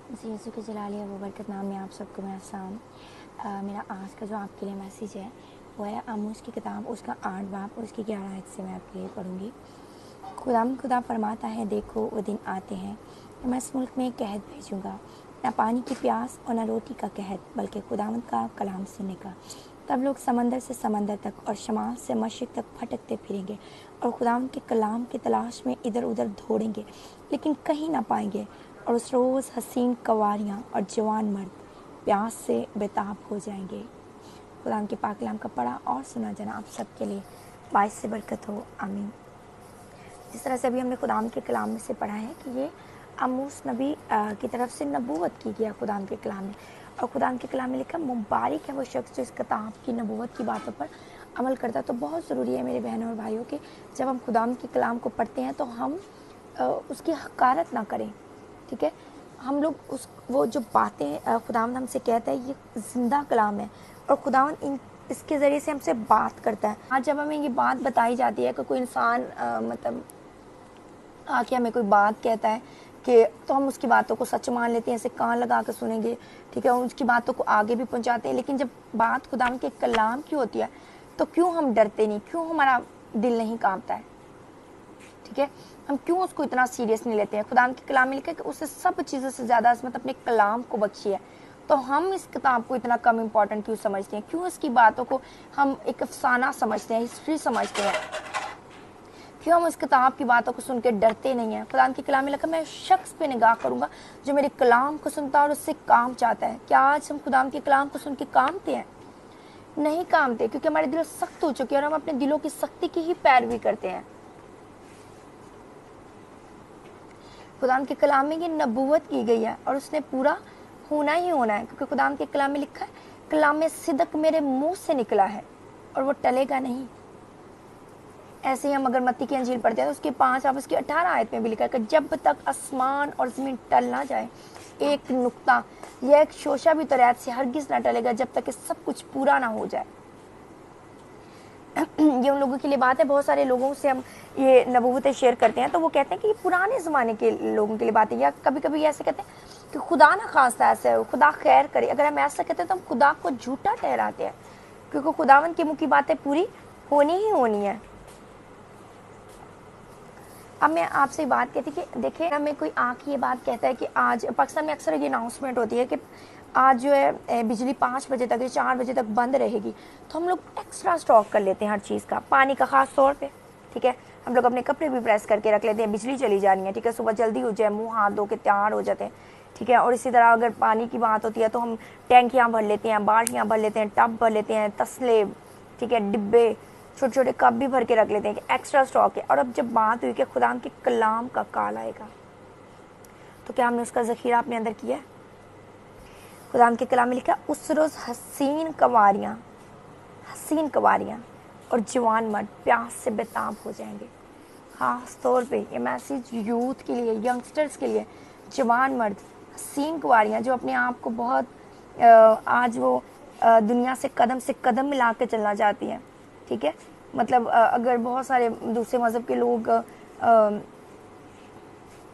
जी, यीशु के जलाली व बरकत नाम में आप सबको मेरा सलाम। मेरा आज का जो आपके लिए मैसेज है वो है आमोस की किताब, उसका 8 बाब और उसकी 11 आयत से मैं आपके लिए पढ़ूंगी। खुदा फरमाता है, देखो वो दिन आते हैं कि मैं इस मुल्क में कहत भेजूंगा, ना पानी की प्यास और ना रोटी का कहत, बल्कि खुदावंद का कलाम सुनने का। तब लोग समंदर से समंदर तक और शमाल से मशरिक तक भटकते फिरेंगे और खुदावंद के कलाम की तलाश में इधर उधर दौड़ेंगे, लेकिन कहीं ना पाएंगे। और उस रोज़ हसीन कवारियाँ और जवान मर्द प्यास से बेताब हो जाएंगे। खुदा के पाक कलाम का पढ़ा और सुना जाना आप सबके लिए बाइस से बरकत हो, आमीन। जिस तरह से अभी हमने खुदाम के कलाम में से पढ़ा है कि ये आमोस नबी की तरफ से नबूवत की गया खुदाम के कलाम में, और खुदाम के कलाम में लिखा, मुबारक है वो शख्स जो इस किताब की नबूवत की बातों पर अमल करता है। तो बहुत ज़रूरी है मेरे बहनों और भाइयों कि जब हम खुदाम के कलाम को पढ़ते हैं तो हम उसकी हकारत ना करें, ठीक है। हम लोग वो जो बातें खुदावंद हमसे कहता है, ये ज़िंदा कलाम है और खुदावंद इसके ज़रिए से हमसे बात करता है। आज जब हमें ये बात बताई जाती है कि कोई इंसान मतलब आके हमें कोई बात कहता है कि तो हम उसकी बातों को सच मान लेते हैं, ऐसे कान लगा कर सुनेंगे, ठीक है, उसकी बातों को आगे भी पहुंचाते हैं। लेकिन जब बात खुदावंद के कलाम की होती है तो क्यों हम डरते नहीं, क्यों हमारा दिल नहीं कांपता है, ठीक है, हम क्यों उसको इतना सीरियस नहीं लेते हैं। खुदा के कलाम में लिखा है कि उससे सब चीज़ों से ज़्यादा अजमत अपने कलाम को बख्शी है। तो हम इस किताब को इतना कम इम्पोर्टेंट क्यों समझते हैं, क्यों इसकी बातों को हम एक अफसाना समझते हैं, हिस्ट्री समझते हैं, क्यों हम इस किताब की बातों को सुन के डरते नहीं हैं। खुदा के कलाम में लिखा, मैं शख्स पे निगाह करूंगा जो मेरे कलाम को सुनता है और उससे काम चाहता है। क्या आज हम खुदा के कलाम को सुन के कामते हैं? नहीं कामते, क्योंकि हमारे दिल सख्त हो चुके हैं और हम अपने दिलों की सख्ती की ही पैरवी करते हैं। खुदाम के कलाम में ये नबूवत की गई है और उसने पूरा होना ही होना है, क्योंकि खुदाम के कलाम में लिखा है, कलाम में सिदक मेरे मुंह से निकला है और वो टलेगा नहीं। ऐसे ही हम अगर मत्ती की अंजील पढ़ते हैं तो उसके 5 और उसकी 18 आयत में भी लिखा है कि जब तक आसमान और जमीन टल ना जाए, एक नुक्ता या एक शोशा भी तौरात से हरगिज ना टलेगा जब तक कि सब कुछ पूरा ना हो जाए। ये उन लोगों के लिए बात है। बहुत सारे लोगों से हम ये नबूवतें शेयर करते हैं तो वो कहते हैं कि ये पुराने ज़माने के लोगों के लिए बात है, या कभी कभी ऐसे कहते हैं कि खुदा ना खास्ता ऐसे हो, खुदा खैर करे। अगर हम ऐसा कहते हैं तो हम खुदा को झूठा ठहराते हैं, क्योंकि खुदावन के मुँह की बातें पूरी होनी ही होनी है। अब मैं आपसे बात कहती कि देखिए, हमें कोई आके ये बात कहता है कि आज पाकिस्तान में अक्सर ये अनाउंसमेंट होती है कि आज जो है बिजली 5 बजे तक या 4 बजे तक बंद रहेगी, तो हम लोग एक्स्ट्रा स्टॉक कर लेते हैं हर चीज़ का, पानी का ख़ास तौर पे, ठीक है। हम लोग अपने कपड़े भी प्रेस करके रख लेते हैं, बिजली चली जा रही है, ठीक है, सुबह जल्दी हो जाए, मुँह हाथ धो के तैयार हो जाते हैं, ठीक है। और इसी तरह अगर पानी की बात होती है तो हम टैंकियाँ भर लेते हैं, बाल्टियाँ भर लेते हैं, टब भर लेते हैं, तसले, ठीक है, डिब्बे, छोटे छोटे कप भी भर के रख लेते हैं कि एक्स्ट्रा स्टॉक है। और अब जब बात हुई कि खुदा के कलाम का काल आएगा, तो क्या हमने उसका ज़ख़ीरा अपने अंदर किया है? खुदा के कलाम में लिखा, उस रोज़ हसीन कवारियाँ और जवान मर्द प्यास से बेताब हो जाएंगे। ख़ास तौर पे ये मैसेज यूथ के लिए, यंगस्टर्स के लिए। जवान मर्द, हसीन कुंवारियाँ जो अपने आप को बहुत आज वो दुनिया से कदम मिला के चलना चाहती हैं, ठीक है। मतलब अगर बहुत सारे दूसरे मज़हब के लोग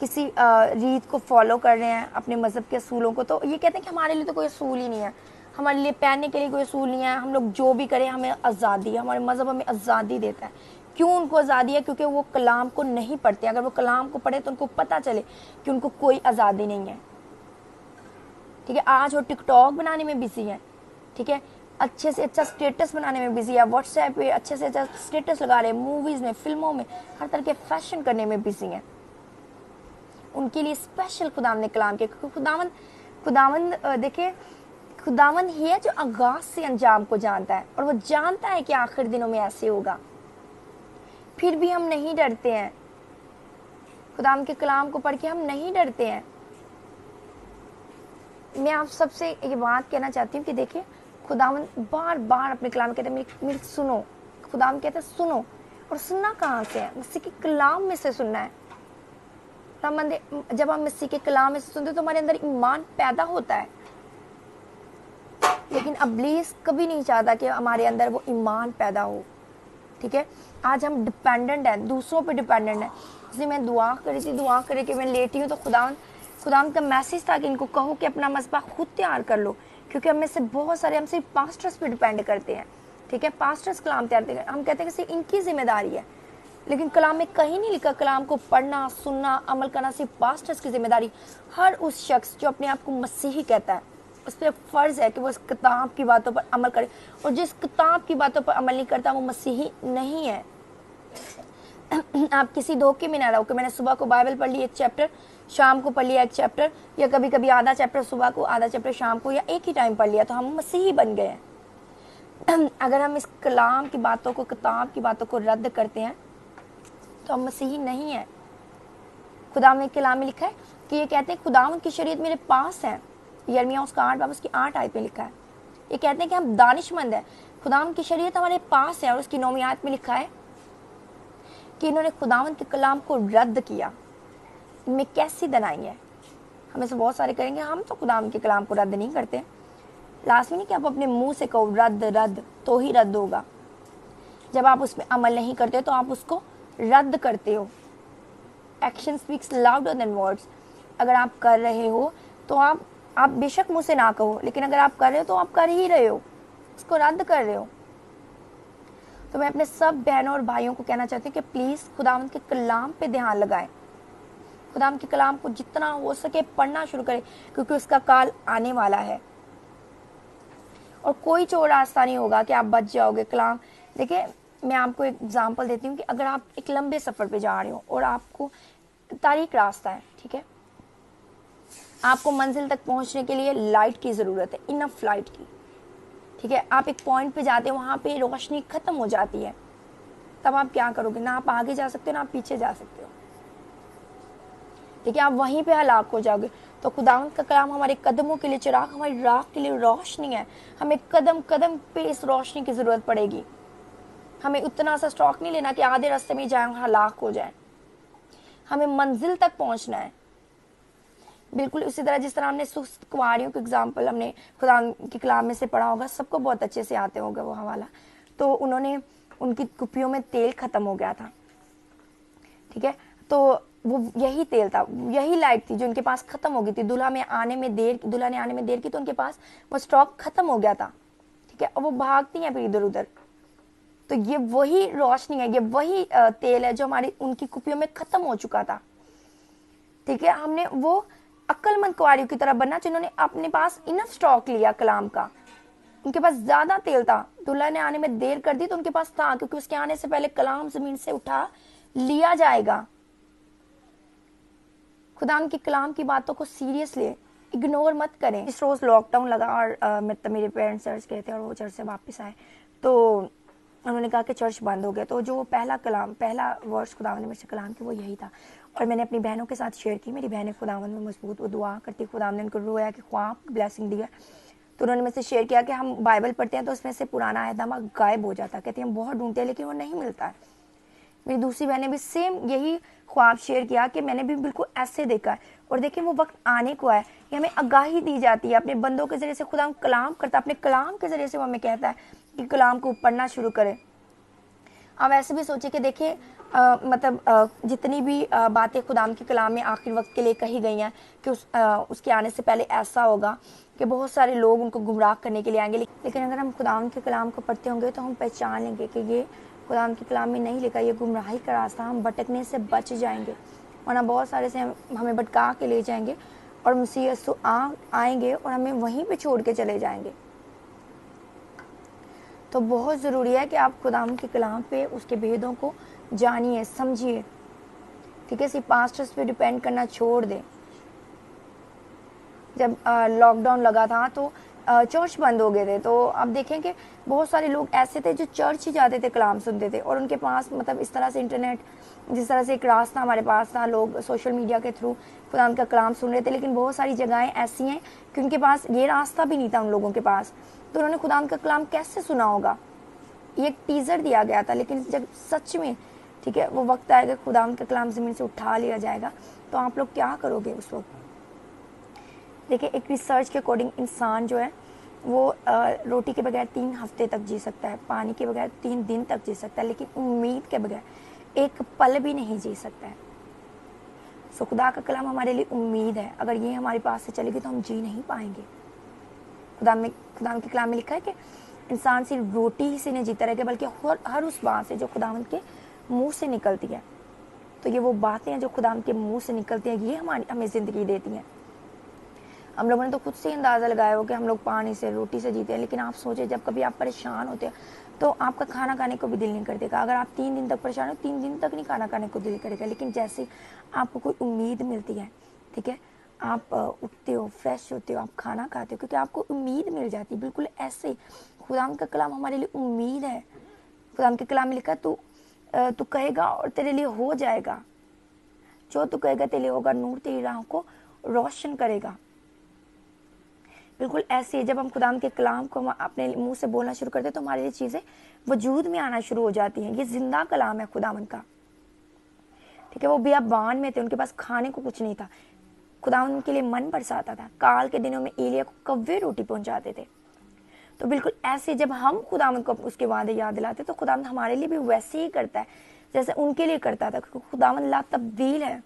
किसी रीत को फॉलो कर रहे हैं, अपने मज़हब के असूलों को, तो ये कहते हैं कि हमारे लिए तो कोई असूल ही नहीं है, हमारे लिए पहनने के लिए कोई असूल नहीं है, हम लोग जो भी करें हमें आज़ादी है, हमारे मज़हब हमें आज़ादी देता है। क्यों उनको आज़ादी है? क्योंकि वो कलाम को नहीं पढ़ते। अगर वो कलाम को पढ़े तो उनको पता चले कि उनको कोई आज़ादी नहीं है, ठीक है। आज वो टिकटॉक बनाने में बिजी है, ठीक है, अच्छे से अच्छा स्टेटस बनाने में बिजी है, व्हाट्सएप पे अच्छे से अच्छा स्टेटस लगा रहे हैं, मूवीज़ में, फिल्मों में, हर तरह के फैशन करने में बिजी हैं। उनके लिए स्पेशल खुदावंद ने कलाम के, क्योंकि खुदावंद देखिए, खुदावंद ही है जो आगाज से अंजाम को जानता है और वो जानता है कि आखिर दिनों में ऐसे होगा। फिर भी हम नहीं डरते हैं, खुदावंद के कलाम को पढ़ के हम नहीं डरते हैं। मैं आप सबसे ये बात कहना चाहती हूँ कि देखिए, खुदावंद बार बार अपने कलाम कहते हैं, मेरी सुनो। खुदावंद कहते हैं सुनो, और सुनना कहाँ से है? मसीह के कलाम में से सुनना है। जब हम मसीह के कलाम में से सुनते तो हमारे अंदर ईमान पैदा होता है, लेकिन इब्लीस कभी नहीं चाहता कि हमारे अंदर वो ईमान पैदा हो, ठीक है। आज हम डिपेंडेंट हैं, दूसरों पे डिपेंडेंट हैं। इसलिए मैं दुआ करी थी, दुआ करे कि मैं लेटी हूँ तो खुदा खुदावंद का मैसेज था कि इनको कहो कि अपना मसबा खुद तैयार कर लो, क्योंकि हम में से बहुत सारे हम सिर्फ पास्टर्स पे डिपेंड करते हैं, ठीक है, पास्टर्स कलाम तैयार करते हैं, हम कहते हैं कि सिर्फ इनकी जिम्मेदारी है, लेकिन कलाम में कहीं नहीं लिखा कलाम को पढ़ना, सुनना, अमल करना सिर्फ पास्टर्स की जिम्मेदारी। हर उस शख्स जो अपने आप को मसीही कहता है, उस पर फ़र्ज़ है कि वो इस किताब की बातों पर अमल करे, और जिस किताब की बातों पर अमल नहीं करता वो मसीही नहीं है। आप किसी धोखे में ना रहो कि मैंने सुबह को बाइबल पढ़ ली एक चैप्टर, शाम को पढ़ लिया एक चैप्टर, या कभी कभी आधा चैप्टर सुबह को, आधा चैप्टर शाम को, या एक ही टाइम पढ़ लिया तो हम मसीही बन गए हैं। अगर हम इस कलाम की बातों को, किताब की बातों को रद्द करते हैं तो हम मसीही नहीं है। खुदा ने कलाम में लिखा है कि ये कहते हैं खुदावंद की शरीयत मेरे पास है, यिर्मयाह उसका 8 बाब उसकी 8 आयत में लिखा है। ये कहते हैं कि हम दानिशमंद है, खुदावंद की शरीयत हमारे पास है, और उसकी 9वीं आयत में लिखा है कि इन्होंने खुदावंद के कलाम को रद्द किया, इनमें कैसी दनाई है। हमें से बहुत सारे करेंगे हम तो खुदावंद के कलाम को रद्द नहीं करते। लाजमी नहीं कि आप अपने मुंह से कहो रद्द रद्द, तो ही रद्द होगा। जब आप उसमें अमल नहीं करते तो आप उसको रद्द करते हो। Action speaks louder than words. अगर आप कर रहे हो तो आप बेशक मुंह से ना कहो, लेकिन अगर आप कर रहे हो तो आप कर ही रहे हो, उसको रद्द कर रहे हो। तो मैं अपने सब बहनों और भाइयों को कहना चाहती हूँ कि प्लीज़ खुदावंद के कलाम पे ध्यान लगाएं, खुदावंद के कलाम को जितना हो सके पढ़ना शुरू करें, क्योंकि उसका काल आने वाला है और कोई चोर रास्ता नहीं होगा कि आप बच जाओगे। कलाम देखिए, मैं आपको एक एग्जांपल देती हूँ कि अगर आप एक लंबे सफ़र पे जा रहे हो और आपको तारीख रास्ता है, ठीक है, आपको मंजिल तक पहुँचने के लिए लाइट की ज़रूरत है, इनफ लाइट की, ठीक है। आप एक पॉइंट पे जाते हो, वहाँ पे रोशनी ख़त्म हो जाती है, तब आप क्या करोगे? ना आप आगे जा सकते हो ना आप पीछे जा सकते हो, ठीक है, आप वहीं पे हलाक हो जाओगे। तो खुदावंद का कलाम हमारे कदमों के लिए चिराग, हमारी राह के लिए रोशनी है। हमें कदम कदम पे इस रोशनी की ज़रूरत पड़ेगी। हमें उतना सा स्टॉक नहीं लेना कि आधे रास्ते में जाए हलाक हो जाए। हमें मंजिल तक पहुंचना है। बिल्कुल उसी तरह जिस तरह हमने सुस्त कुंवारियों के एग्जाम्पल हमने खुदा की कलाम में से पढ़ा होगा, सबको बहुत अच्छे से आते होगा वो हवाला। तो उन्होंने, उनकी कुप्पियों में तेल खत्म हो गया था, ठीक है, तो वो यही तेल था, यही लाइट थी जो उनके पास खत्म हो गई थी। दूल्हा ने आने में देर की तो उनके पास वो स्टॉक खत्म हो गया था, ठीक है, और वो भागती हैं फिर इधर उधर। तो ये वही रोशनी है, ये वही तेल है जो हमारी उनकी कुपियों में खत्म हो चुका था, ठीक है। हमने वो अक्लमंद कुंवारियों की तरह बनना जिन्होंने अपने पास इनफ स्टॉक लिया कलाम का। उनके पास ज्यादा तेल था, दूल्हा ने आने में देर कर दी तो उनके पास था, क्योंकि उसके आने से पहले कलाम जमीन से उठा लिया जाएगा। खुदा की कलाम की बातों को सीरियसली इग्नोर मत करें। इस रोज लॉकडाउन लगा और मेरे पेरेंट्स चर्च गए थे और वो चर्च से वापस आए तो उन्होंने कहा कि चर्च बंद हो गया। तो जो पहला वर्ष खुदावंद में से कलाम की वो यही था, और मैंने अपनी बहनों के साथ शेयर की। मेरी बहनें खुदावंद में मजबूत, वो दुआ करती, खुदावंद ने उनको रोया कि ख्वाब ब्लेसिंग दिया। तो उन्होंने मुझसे शेयर किया कि हम बाइबल पढ़ते हैं तो उसमें से पुराना आयतनामा गायब हो जाता है, कहती हैं हम बहुत ढूंढते हैं लेकिन वो नहीं मिलता है। मेरी दूसरी बहन ने भी सेम यही ख्वाब शेयर किया कि मैंने भी बिल्कुल ऐसे देखा है, और देखिए वो वक्त आने को है कि हमें आगाही दी जाती है अपने बंदों के जरिए से। खुदा कलाम करता है, अपने कलाम के जरिए से वो हमें कहता है कि कलाम को पढ़ना शुरू करें। आप ऐसे भी सोचे कि देखिए जितनी भी बातें खुदाम के कलाम में आखिर वक्त के लिए कही गई हैं कि उसके आने से पहले ऐसा होगा कि बहुत सारे लोग उनको गुमराह करने के लिए आएंगे। लेकिन अगर हम खुदाम के कलाम को पढ़ते होंगे तो हम पहचान लेंगे कि ये खुदाम के कलाम में नहीं लिखा, ये गुमराही का रास्ता, हम भटकने से बच जाएंगे, वरना बहुत सारे से हमें भटका के ले जाएंगे और मसीह यीशु आएंगे और हमें वहीं पे छोड़ के चले जाएंगे। तो बहुत ज़रूरी है कि आप खुदाम के कलाम पे उसके भेदों को जानिए, समझिए, ठीक है। सिर्फ पास्टर्स पे डिपेंड करना छोड़ दें। जब लॉकडाउन लगा था तो चर्च बंद हो गए थे, तो आप देखें कि बहुत सारे लोग ऐसे थे जो चर्च ही जाते थे, कलाम सुनते थे, और उनके पास इस तरह से इंटरनेट, जिस तरह से एक रास्ता हमारे पास था, लोग सोशल मीडिया के थ्रू खुदा का कलाम सुन रहे थे। लेकिन बहुत सारी जगहें ऐसी हैं कि उनके पास ये रास्ता भी नहीं था उन लोगों के पास, तो उन्होंने खुदा का कलाम कैसे सुना होगा? ये एक टीज़र दिया गया था, लेकिन जब सच में, ठीक है, वो वक्त आएगा खुदा का कलाम ज़मीन से उठा लिया जाएगा, तो आप लोग क्या करोगे उस वक्त? देखिए, एक रिसर्च के अकॉर्डिंग इंसान जो है वो रोटी के बगैर 3 हफ्ते तक जी सकता है, पानी के बगैर 3 दिन तक जी सकता है, लेकिन उम्मीद के बगैर एक पल भी नहीं जी सकता है। सो खुदा का कलाम हमारे लिए उम्मीद है। अगर ये हमारे पास से चलेगी तो हम जी नहीं पाएंगे। खुदा के कलाम में लिखा है कि इंसान सिर्फ रोटी ही से नहीं जीता रहेगा, बल्कि हर उस बात से जो खुदावंद के मुंह से निकलती है। तो ये वो बातें हैं जो खुदावंद के मुंह से निकलती हैं, ये हमें ज़िंदगी देती हैं। हम लोगों ने तो खुद से अंदाज़ा लगाया हो कि हम लोग पानी से, रोटी से जीते हैं, लेकिन आप सोचे जब कभी आप परेशान होते हैं तो आपका खाना खाने को भी दिल नहीं करतेगा। अगर आप 3 दिन तक परेशान हो, 3 दिन तक नहीं खाना खाने को दिल करेगा। लेकिन जैसे आपको कोई उम्मीद मिलती है, ठीक है, आप उठते हो, फ्रेश होते हो, आप खाना खाते हो, क्योंकि आपको उम्मीद मिल जाती है। बिल्कुल ऐसे खुदा का कलाम हमारे लिए उम्मीद है। खुदा के कलाम में लिखा तू कहेगा और तेरे लिए हो जाएगा, जो तू कहेगा तेरे लिए होगा, नूर तेरी राहों को रोशन करेगा। बिल्कुल ऐसे जब हम खुदा के कलाम को अपने मुंह से बोलना शुरू करते हैं तो हमारे लिए चीज़ें वजूद में आना शुरू हो जाती हैं। ये जिंदा कलाम है खुदावन का, ठीक है। वो बियाबान में थे, उनके पास खाने को कुछ नहीं था, खुदावन उनके लिए मन बरसाता था। काल के दिनों में एलिया को कव्वे रोटी पहुंचाते थे। तो बिल्कुल ऐसे जब हम खुदावन को उसके वादे याद दिलाते तो खुदावन हमारे लिए भी वैसे ही करता है जैसे उनके लिए करता था, क्योंकि खुदावन ला तब्दील है।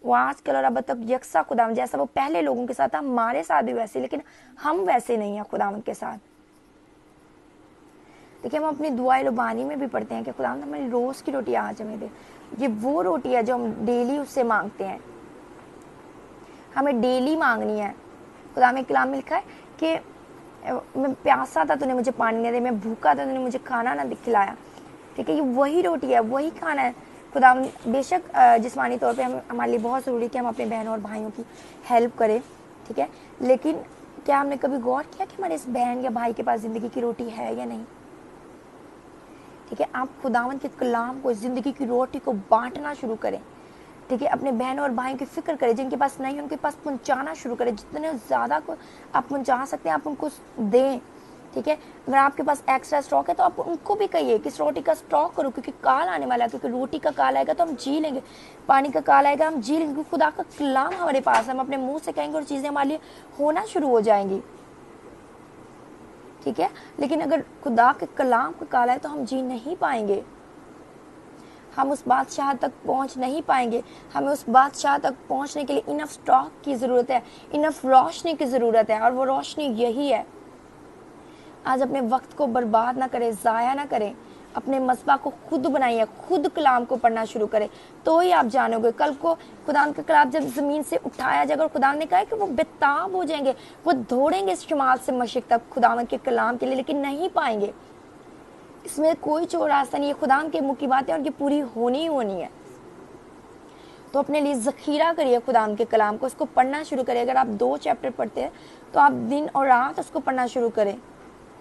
वो आजकल और अब तक यकसा खुदावन, जैसा वो पहले लोगों के साथ था हमारे साथ भी वैसे, लेकिन हम वैसे नहीं है खुदावन के साथ। देखिए हम अपनी दुआ लुबानी में भी पढ़ते हैं कि खुदावन हमारी रोज की रोटी आज हमें दे। ये वो रोटी है जो हम डेली उससे मांगते हैं, हमें डेली मांगनी है। खुदा में कलाम में लिखा है कि मैं प्यासा था तूने मुझे पानी न दे, मैं भूखा था तूने मुझे खाना ना खिलाया, ठीक है। ये वही रोटी है, वही खाना है। खुदा बेशक जिस्मानी तौर पे हमारे लिए बहुत ज़रूरी कि हम अपने बहनों और भाइयों की हेल्प करें, ठीक है, लेकिन क्या हमने कभी गौर किया कि हमारे इस बहन या भाई के पास ज़िंदगी की रोटी है या नहीं, ठीक है। आप खुदावन के कलाम को, ज़िंदगी की रोटी को बांटना शुरू करें, ठीक है। अपने बहनों और भाइयों की फिक्र करें, जिनके पास नहीं उनके पास पहुंचाना शुरू करें। जितने ज़्यादा को आप पहुंचा सकते हैं आप उनको दें, ठीक है। अगर आपके पास एक्स्ट्रा स्टॉक है तो आप उनको भी कहिए कि इस रोटी का स्टॉक करो, क्योंकि काल आने वाला है। क्योंकि रोटी का काल आएगा तो हम जी लेंगे, पानी का काल आएगा हम जी लेंगे, क्योंकि खुदा का कलाम हमारे पास, हम अपने मुंह से कहेंगे और चीज़ें हमारे लिए होना शुरू हो जाएंगी, ठीक है। लेकिन अगर खुदा के कलाम का काल है तो हम जी नहीं पाएंगे, हम उस बादशाह तक पहुंच नहीं पाएंगे। हमें उस बादशाह तक पहुंचने के लिए इनफ स्टॉक की ज़रूरत है, इनफ रोशनी की ज़रूरत है, और वो रोशनी यही है। आज अपने वक्त को बर्बाद ना करें, ज़ाया ना करें, अपने मसबा को खुद बनाइए, खुद कलाम को पढ़ना शुरू करें, तो ही आप जानोगे। कल को खुदा का कलाम जब ज़मीन से उठाया जाएगा और खुदा ने कहा है कि वो बेताब हो जाएंगे, वो दौड़ेंगे शुमाल से मशरिक तक खुदा के कलाम के लिए, लेकिन नहीं पाएंगे। इसमें कोई चोर रास्ता नहीं है, खुदा के मुँह की बातें और ये पूरी होनी ही होनी है। तो अपने लिए ज़खीरा करिए खुदा के कलाम को, उसको पढ़ना शुरू करिए। अगर आप 2 चैप्टर पढ़ते हैं तो आप दिन और रात उसको पढ़ना शुरू करें,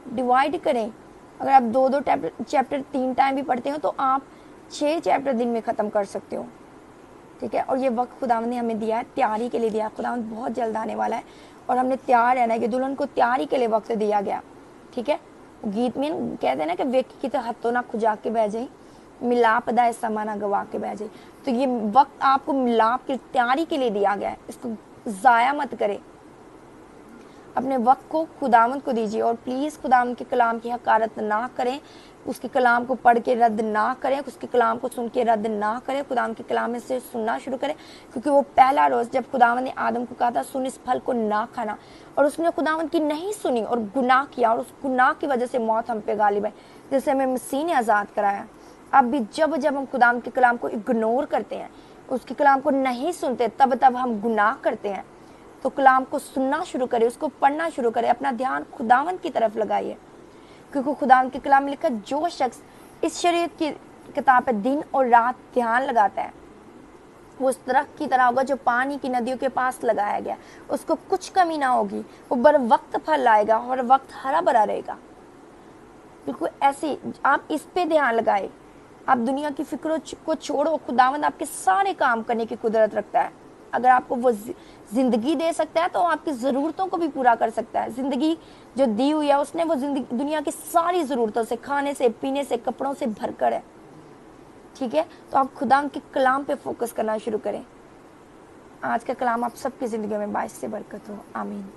डिवाइड करें। अगर आप 2-2 चैप्टर 3 टाइम भी पढ़ते हो तो आप 6 चैप्टर दिन में ख़त्म कर सकते हो, ठीक है। और ये वक्त खुदावंद ने हमें दिया है, तैयारी के लिए दिया। खुदावंद बहुत जल्द आने वाला है और हमने तैयार रहना है कि दुल्हन को तैयारी के लिए वक्त दिया गया, ठीक है। गीत में कहते हैं ना कि वेख की तो हथों ना खुजा के बह जाए, मिलाप दा समा ना गवा के बह जाए। तो ये वक्त आपको मिलाप की तैयारी के लिए दिया गया है, इसको ज़ाया मत करें। अपने वक्त को खुदावंद को दीजिए और प्लीज़ खुदावंद के कलाम की हकारत ना करें, उसके कलाम को पढ़ के रद्द ना करें, उसके कलाम को सुन के रद्द ना करें। खुदावंद के कलाम में से सुनना शुरू करें, क्योंकि वो पहला रोज़ जब खुदावंद ने आदम को कहा था सुन इस फल को ना खाना, और उसने खुदावंद की नहीं सुनी और गुनाह किया, और उस गुनाह की वजह से मौत हम पे गालिब है, जिससे हमें मसीह ने आज़ाद कराया। अब भी जब जब हम खुदावंद के कलाम को इग्नोर करते हैं, उसके कलाम को नहीं सुनते, तब तब हम गुनाह करते हैं। तो कलाम को सुनना शुरू करें, उसको पढ़ना शुरू करें, अपना ध्यान खुदावंद की तरफ लगाइए, क्योंकि खुदावंद के कलाम में लिखा जो शख्स इस शरीयत की किताब पर दिन और रात ध्यान लगाता है वो उस दरख्त की तरह होगा जो पानी की नदियों के पास लगाया गया, उसको कुछ कमी ना होगी, वो बर वक्त फल लाएगा और वक्त हरा भरा रहेगा। बिल्कुल ऐसे आप इस पे ध्यान लगाए, आप दुनिया की फिक्रों को छोड़ो। खुदावंद आपके सारे काम करने की कुदरत रखता है। अगर आपको वो जिंदगी दे सकता है तो आपकी ज़रूरतों को भी पूरा कर सकता है। ज़िंदगी जो दी हुई है उसने वो जिंदगी दुनिया की सारी ज़रूरतों से, खाने से, पीने से, कपड़ों से भरकर है, ठीक है। तो आप खुदा के कलाम पे फोकस करना शुरू करें। आज का कलाम आप सबकी ज़िंदगी में बाइस से बरकत हो। आमीन।